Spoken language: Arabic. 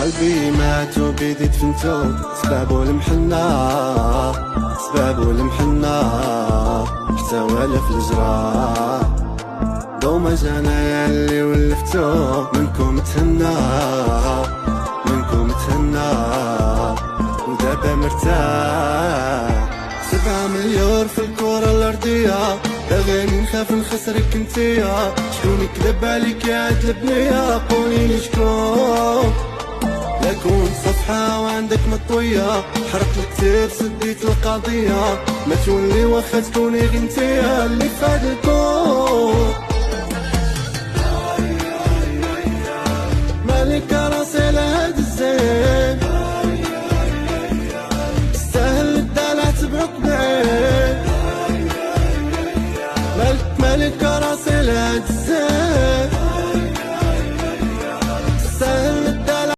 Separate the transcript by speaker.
Speaker 1: قلبي مات وبيدي دفنتو، سبابو المحنة سبابو المحنة حتى ولا في الجراح. دوما جنايا اللي ولفتو منكم تهنى منكم تهنى ودابا مرتاح. 7 مليار في الكرة الأرضية، باغي نخاف نخسرك انتيا. شكون يكذب عليك يا عاد البنية؟ قوليلي شكون؟ لا كون صفحة وعندك مطوية، حرق الكتاب سديت القضية، ما تولي واخا تكوني غي نتيا اللي فهاد الكون.